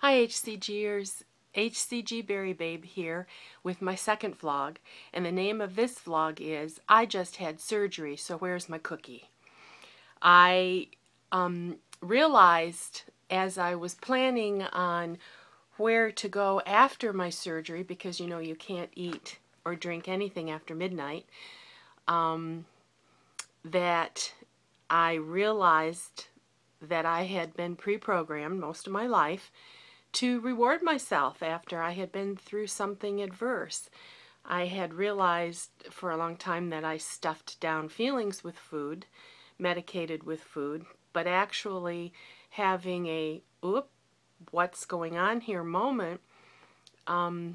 Hi HCGers, HCG Berry Babe here with my second vlog, and the name of this vlog is I Just Had Surgery, So Where's My Cookie? I realized as I was planning on where to go after my surgery, because you know you can't eat or drink anything after midnight, that I realized that I had been pre-programmed most of my life to reward myself after I had been through something adverse. I had realized for a long time that I stuffed down feelings with food, medicated with food, but actually having a, oop, what's going on here moment, I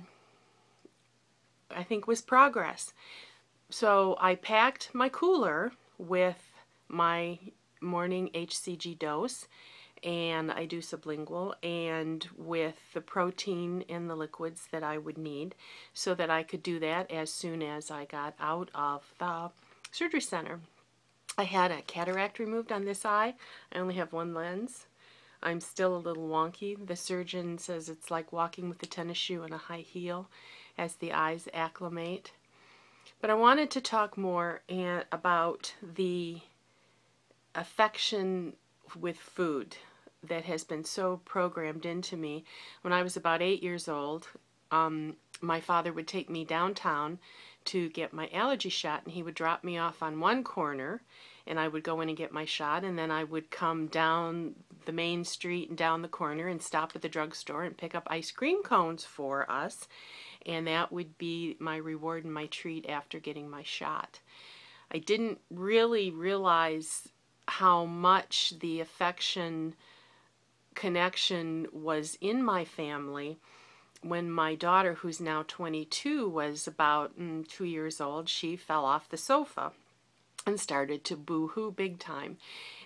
think was progress. So I packed my cooler with my morning HCG dose, and I do sublingual, and with the protein and the liquids that I would need so that I could do that as soon as I got out of the surgery center. I had a cataract removed on this eye. I only have one lens. I'm still a little wonky. The surgeon says it's like walking with a tennis shoe and a high heel as the eyes acclimate. But I wanted to talk more about the affection with food that has been so programmed into me. When I was about 8 years old, my father would take me downtown to get my allergy shot, and he would drop me off on one corner, and I would go in and get my shot, and then I would come down the main street and down the corner and stop at the drugstore and pick up ice cream cones for us, and that would be my reward and my treat after getting my shot. I didn't really realize how much the affection connection was in my family when my daughter, who's now 22, was about 2 years old. She fell off the sofa and started to boo-hoo big time.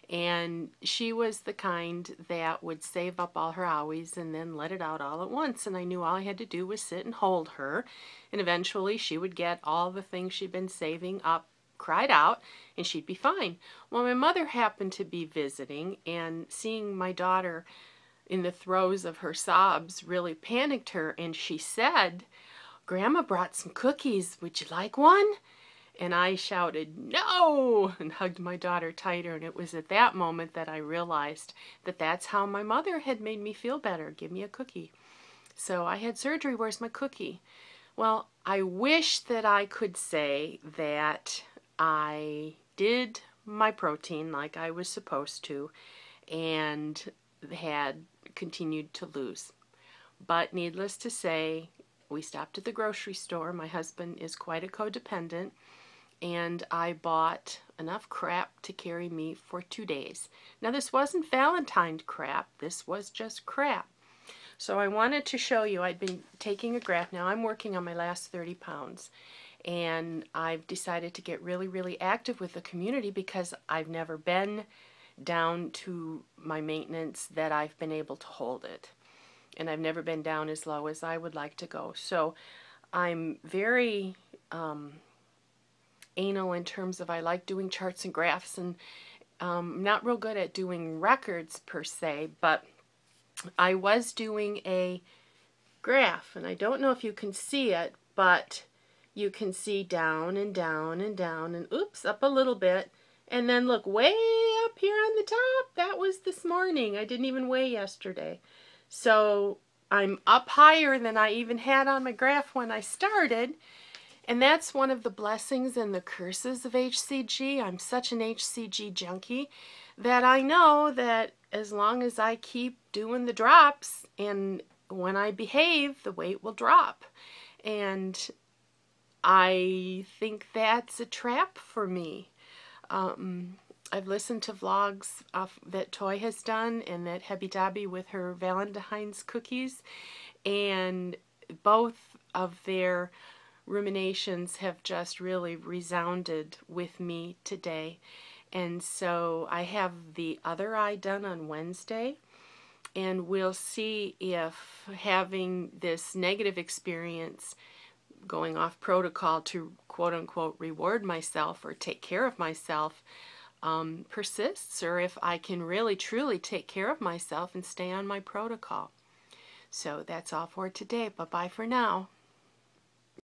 And she was the kind that would save up all her owies and then let it out all at once. And I knew all I had to do was sit and hold her. And eventually she would get all the things she'd been saving up cried out, and she'd be fine. Well, my mother happened to be visiting, and seeing my daughter in the throes of her sobs really panicked her, and she said, "Grandma brought some cookies. Would you like one?" And I shouted, "No!" and hugged my daughter tighter, and it was at that moment that I realized that that's how my mother had made me feel better. Give me a cookie. So I had surgery. Where's my cookie? Well, I wish that I could say that I did my protein like I was supposed to and had continued to lose. But needless to say, we stopped at the grocery store. My husband is quite a codependent, and I bought enough crap to carry me for 2 days. Now, this wasn't Valentine's crap. This was just crap. So I wanted to show you, I'd been taking a graph. Now I'm working on my last 30 pounds. And I've decided to get really, really active with the community because I've never been down to my maintenance that I've been able to hold it. And I've never been down as low as I would like to go. So I'm very anal in terms of I like doing charts and graphs, and not real good at doing records per se, but I was doing a graph, and I don't know if you can see it, but you can see down and down and down and oops, up a little bit. And then look way up here on the top. That was this morning. I didn't even weigh yesterday. So I'm up higher than I even had on my graph when I started. And that's one of the blessings and the curses of HCG. I'm such an HCG junkie that I know that as long as I keep doing the drops and when I behave, the weight will drop. And I think that's a trap for me. I've listened to vlogs that Toy has done and that Hebby Dobby with her Valentine's cookies, and both of their ruminations have just really resounded with me today. And so I have the other eye done on Wednesday, and we'll see if having this negative experience going off protocol to quote-unquote reward myself or take care of myself persists, or if I can really truly take care of myself and stay on my protocol. So that's all for today. Bye-bye for now.